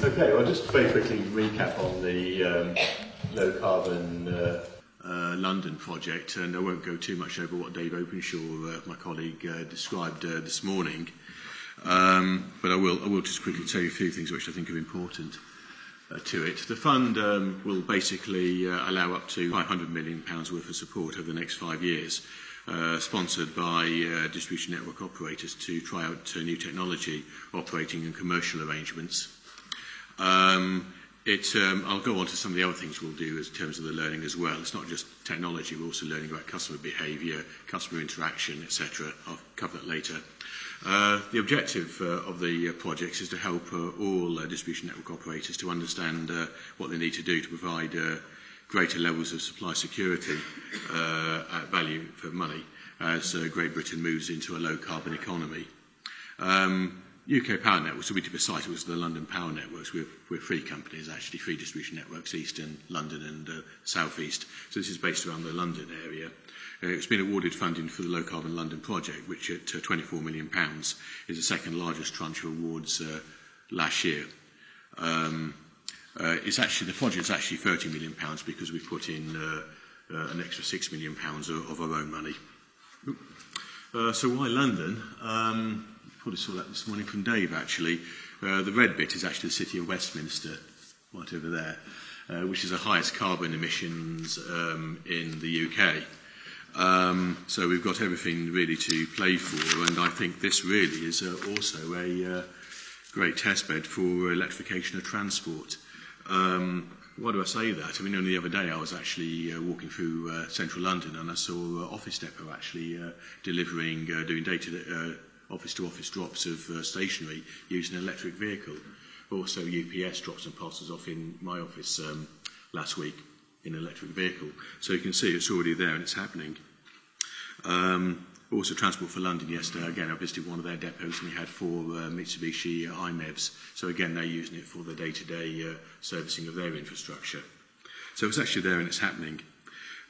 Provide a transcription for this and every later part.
Okay, well, just very quickly recap on the low carbon London project, and I won't go too much over what Dave Openshaw, my colleague, described this morning, but I will just quickly tell you a few things which I think are important to it. The fund will basically allow up to £500 million worth of support over the next 5 years, sponsored by distribution network operators to try out new technology operating in commercial arrangements. I'll go on to some of the other things we'll do in terms of the learning as well. It's not just technology, we're also learning about customer behaviour, customer interaction, etc. I'll cover that later. The objective of the projects is to help all distribution network operators to understand what they need to do to provide greater levels of supply security at value for money as Great Britain moves into a low carbon economy. UK Power Networks, to be precise, it was the London Power Networks. We're three companies, actually, three distribution networks, Eastern, London and South East. So this is based around the London area. It's been awarded funding for the Low Carbon London project, which at £24 million is the second largest tranche of awards last year. The project is actually £30 million because we put in an extra £6 million of our own money. So why London? Probably saw that this morning from Dave, actually. The red bit is actually the City of Westminster, right over there, which is the highest carbon emissions in the UK. So we've got everything really to play for, and I think this really is also a great testbed for electrification of transport. Why do I say that? I mean, only the other day I was actually walking through central London and I saw Office Depot actually doing office-to-office drops of stationery using an electric vehicle. Also, UPS drops and parcels off in my office last week in an electric vehicle. So you can see it's already there and it's happening. Also, Transport for London yesterday, again, I visited one of their depots and we had 4 Mitsubishi IMEVs. So again, they're using it for the day-to-day servicing of their infrastructure. So it's actually there and it's happening.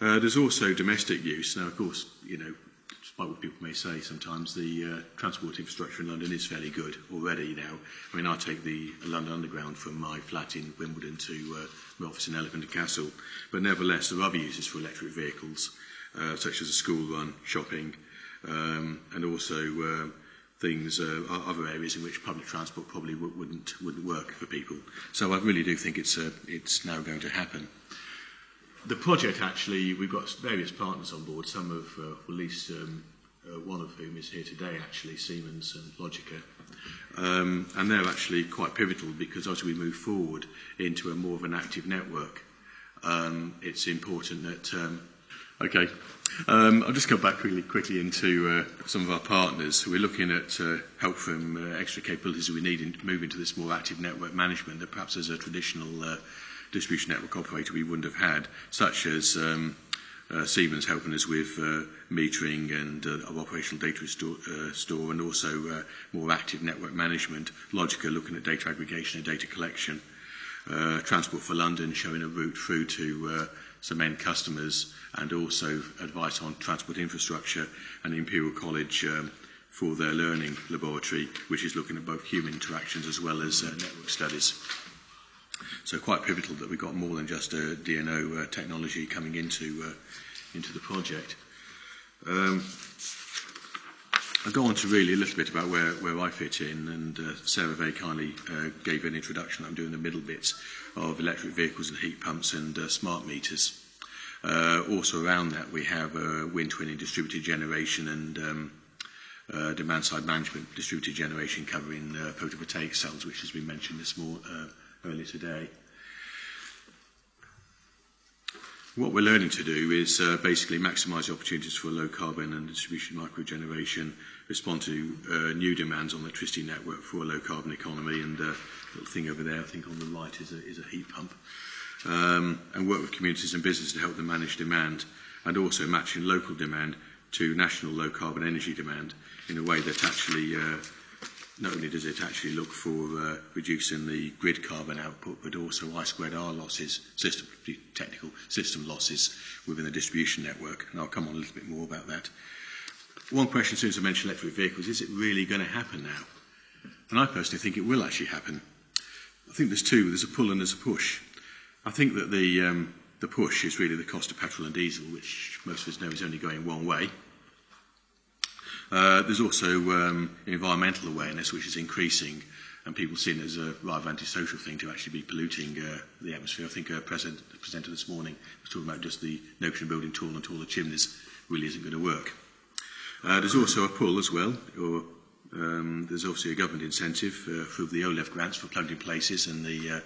There's also domestic use. Now, of course, you know, despite what people may say, sometimes the transport infrastructure in London is fairly good already now. I mean, I take the London Underground from my flat in Wimbledon to my office in Elephant and Castle. But nevertheless, there are other uses for electric vehicles, such as a school run, shopping, and also other areas in which public transport probably wouldn't work for people. So I really do think it's now going to happen. The project, actually, we've got various partners on board, some of, at least one of whom is here today, actually, Siemens and Logica. And they're actually quite pivotal because as we move forward into a more of an active network, it's important that... I'll just go back really quickly into some of our partners. We're looking at help from extra capabilities we need to move into this more active network management that perhaps as a traditional distribution network operator we wouldn't have had, such as Siemens helping us with metering and our operational data store and also more active network management, Logica looking at data aggregation and data collection, Transport for London showing a route through to some end customers and also advice on transport infrastructure, and Imperial College for their learning laboratory, which is looking at both human interactions as well as network studies. So quite pivotal that we've got more than just a DNO technology coming into the project. I'll go on to really a little bit about where I fit in, and Sarah very kindly gave an introduction. I'm doing the middle bits of electric vehicles and heat pumps and smart meters. Also around that we have wind twinning, distributed generation and demand-side management, distributed generation covering photovoltaic cells, which has been mentioned earlier today. What we're learning to do is basically maximise the opportunities for low carbon and distribution microgeneration, respond to new demands on the electricity network for a low carbon economy, and the little thing over there I think on the right is a heat pump, and work with communities and businesses to help them manage demand, and also matching local demand to national low carbon energy demand in a way that actually not only does it actually look for reducing the grid carbon output, but also I2R losses, technical system losses within the distribution network. And I'll come on a little bit more about that. One question, as soon as I mention electric vehicles, is it really going to happen now? And I personally think it will actually happen. I think there's two. There's a pull and there's a push. I think that the push is really the cost of petrol and diesel, which most of us know is only going one way. There's also environmental awareness, which is increasing, and people see it as a rather antisocial thing to actually be polluting the atmosphere. I think a presenter this morning was talking about just the notion of building taller and taller chimneys really isn't going to work. There's also a pull as well, or there's obviously a government incentive through the OLEV grants for plugged-in places and the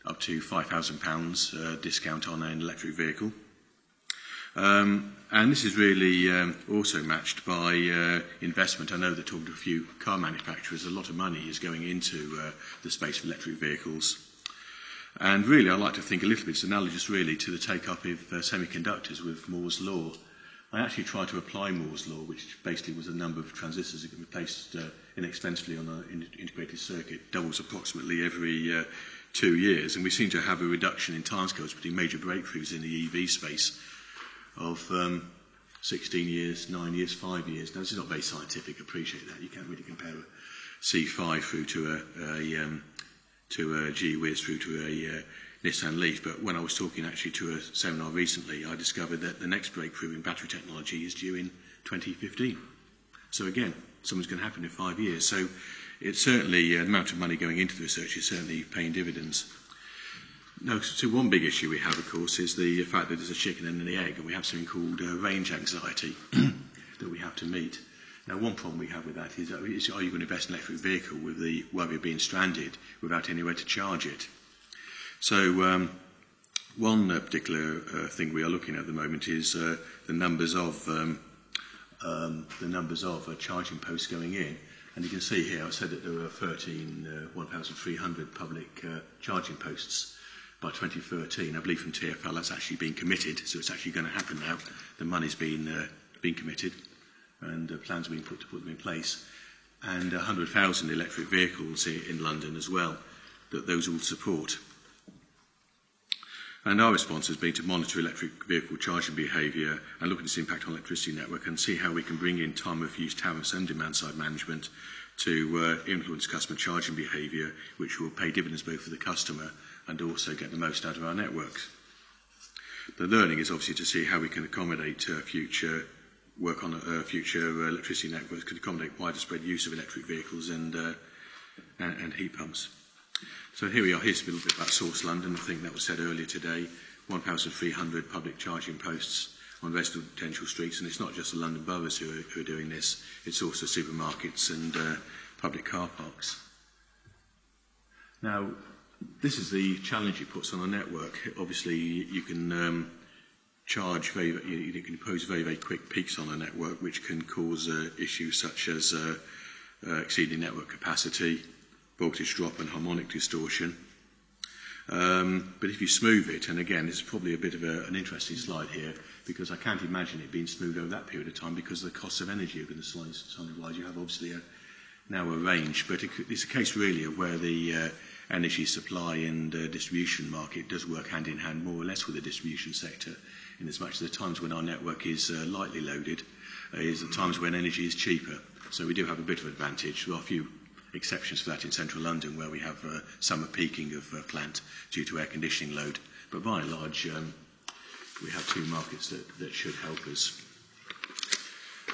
up to £5,000 discount on an electric vehicle. And this is really also matched by investment. I know that talking to a few car manufacturers, a lot of money is going into the space of electric vehicles. And really, I like to think a little bit, it's analogous really to the take-up of semiconductors with Moore's Law. I actually tried to apply Moore's Law, which basically was a number of transistors that can be placed inexpensively on an integrated circuit, doubles approximately every 2 years, and we seem to have a reduction in timescales between major breakthroughs in the EV space of 16 years, 9 years, 5 years. Now, this is not very scientific, appreciate that. You can't really compare a C5 through to a G-Wiz through to a Nissan Leaf, but when I was talking actually to a seminar recently, I discovered that the next breakthrough in battery technology is due in 2015. So again, something's going to happen in 5 years. So it's certainly, the amount of money going into the research is certainly paying dividends. Now, so one big issue we have, of course, is the fact that there's a chicken and an egg, and we have something called range anxiety that we have to meet. Now, one problem we have with that is, are you going to invest in an electric vehicle with the worry of being stranded without anywhere to charge it? So one particular thing we are looking at the moment is the numbers of charging posts going in. And you can see here, I said that there were 1,300 public charging posts by 2013. I believe from TfL that's actually been committed, so it's actually going to happen now. The money's been committed, and plans are being put to put them in place. And 100,000 electric vehicles in London as well, that those all support. And our response has been to monitor electric vehicle charging behaviour and look at its impact on the electricity network and see how we can bring in time of use tariffs and demand side management to influence customer charging behaviour, which will pay dividends both for the customer and also get the most out of our networks. The learning is obviously to see how we can accommodate future work on future electricity networks, can accommodate wider spread use of electric vehicles and heat pumps. So here we are. Here's a little bit about Source London. I think that was said earlier today. 1,300 public charging posts on residential streets, and it's not just the London boroughs who are doing this. It's also supermarkets and public car parks. Now, this is the challenge it puts on a network. Obviously, you can you can impose very, very quick peaks on a network, which can cause issues such as exceeding network capacity, voltage drop and harmonic distortion. But if you smooth it, and again, this is probably a bit of an interesting slide here, because I can't imagine it being smooth over that period of time because the costs of energy are going to slightly rise. You have obviously now a range, but it's a case really of where the energy supply and distribution market does work hand in hand more or less with the distribution sector, in as much as the times when our network is lightly loaded is the times when energy is cheaper. So we do have a bit of advantage. There are a few exceptions for that in central London, where we have summer peaking of plant due to air conditioning load. But by and large, we have two markets that should help us.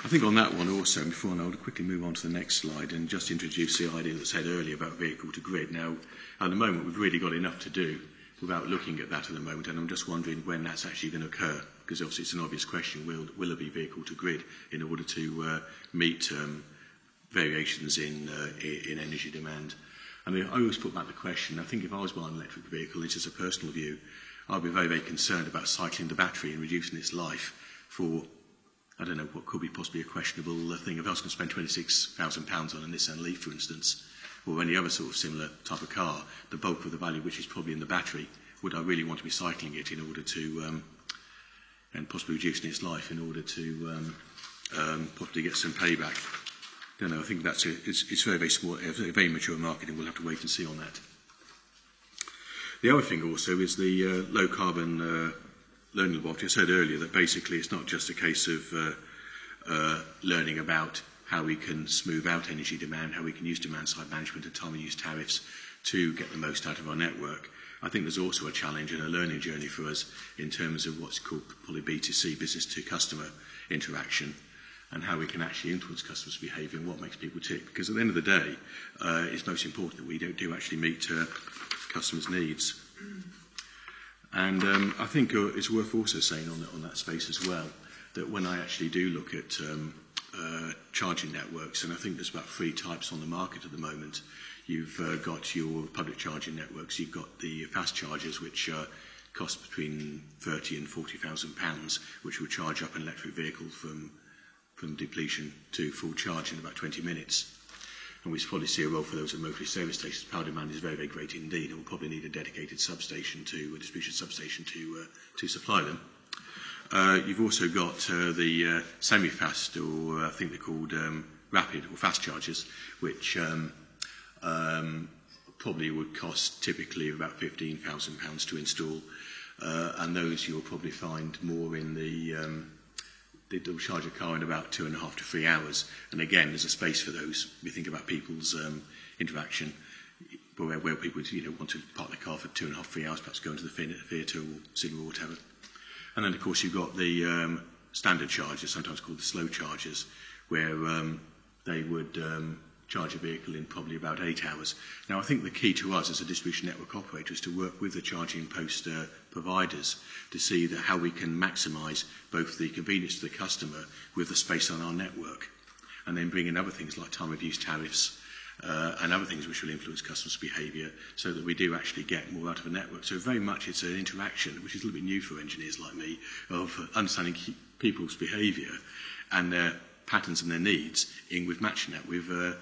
I think on that one also, before I would quickly move on to the next slide and just introduce the idea that I said earlier about vehicle to grid. Now, at the moment, we've really got enough to do without looking at that at the moment, and I'm just wondering when that's actually going to occur, because obviously it's an obvious question, will there be vehicle to grid in order to meet variations in energy demand? I mean, I always put back the question, I think if I was buying an electric vehicle, it's just a personal view, I'd be very, very concerned about cycling the battery and reducing its life for, I don't know, what could be possibly a questionable thing. If I was going to spend £26,000 on a Nissan Leaf, for instance, or any other sort of similar type of car, the bulk of the value which is probably in the battery, would I really want to be cycling it in order to, and possibly reducing its life in order to possibly get some payback? I don't know, I think it's very, very small, a very mature market, and we'll have to wait and see on that. The other thing also is the low carbon learning laboratory. I said earlier that basically it's not just a case of learning about how we can smooth out energy demand, how we can use demand side management and time of use tariffs to get the most out of our network. I think there's also a challenge and a learning journey for us in terms of what's called probably B2C, business to customer interaction, and how we can actually influence customers' behaviour and what makes people tick. Because at the end of the day, it's most important that we do actually meet customers' needs. And I think it's worth also saying on that space as well, that when I actually do look at charging networks, and I think there's about 3 types on the market at the moment. You've got your public charging networks, you've got the fast chargers, which cost between £30,000 and £40,000, which will charge up an electric vehicle from depletion to full charge in about 20 minutes. And we probably see a role for those at motorist service stations. Power demand is very, very great indeed, and we'll probably need a dedicated substation a distribution substation to supply them. You've also got the semi-fast, or I think they're called rapid or fast chargers, which probably would cost typically about £15,000 to install, and those you'll probably find more in they'll charge a car in about 2.5 to 3 hours. And again, there's a space for those. We think about people's interaction, where people want to park their car for 2.5, 3 hours, perhaps go into the theatre or cinema or whatever. And then, of course, you've got the standard chargers, sometimes called the slow chargers, where they would charge a vehicle in probably about 8 hours. Now, I think the key to us as a distribution network operator is to work with the charging post providers to see that how we can maximise both the convenience to the customer with the space on our network, and then bring in other things like time of use tariffs and other things which will influence customers' behaviour, so that we do actually get more out of a network. So very much it's an interaction, which is a little bit new for engineers like me, of understanding people's behaviour and their patterns and their needs, with matching that with the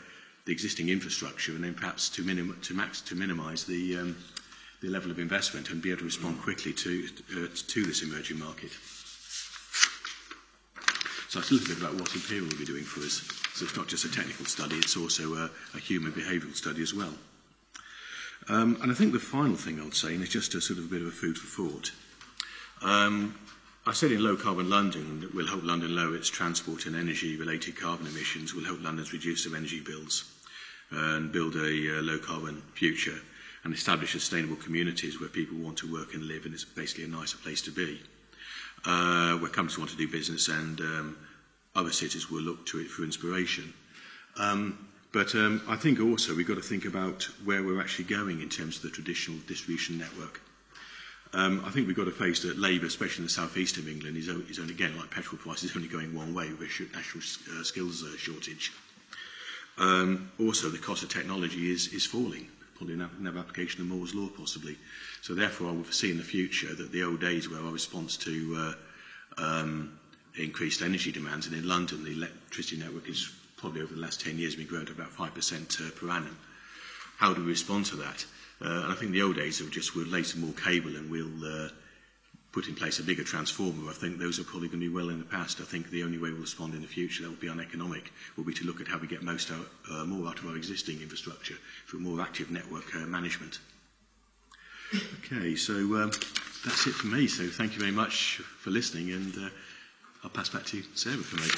existing infrastructure, and then perhaps to minimise the level of investment and be able to respond quickly to this emerging market. So that's a little bit about what Imperial will be doing for us. So it's not just a technical study, it's also a human behavioural study as well. And I think the final thing I would say, and it's just a sort of a bit of a food for thought, I said in Low Carbon London that we'll help London lower its transport and energy-related carbon emissions, we'll help Londoners reduce their energy bills and build a low-carbon future and establish sustainable communities where people want to work and live, and it's basically a nicer place to be, where companies want to do business, and other cities will look to it for inspiration. But I think also we've got to think about where we're actually going in terms of the traditional distribution network. I think we've got to face that labour, especially in the southeast of England, is only, again, like petrol prices, only going one way with a national skills shortage. Also, the cost of technology is falling, probably another application of Moore's Law possibly. So therefore, I would foresee in the future that the old days where our response to increased energy demands, and in London the electricity network is probably over the last 10 years been growing to about 5% per annum. How do we respond to that? And I think the old days of just we'll lay some more cable and we'll put in place a bigger transformer. I think those are probably going to be well in the past. I think the only way we'll respond in the future that will be uneconomic will be to look at how we get more out of our existing infrastructure through more active network management. Okay, so that's it for me. So thank you very much for listening, and I'll pass back to Sarah for me.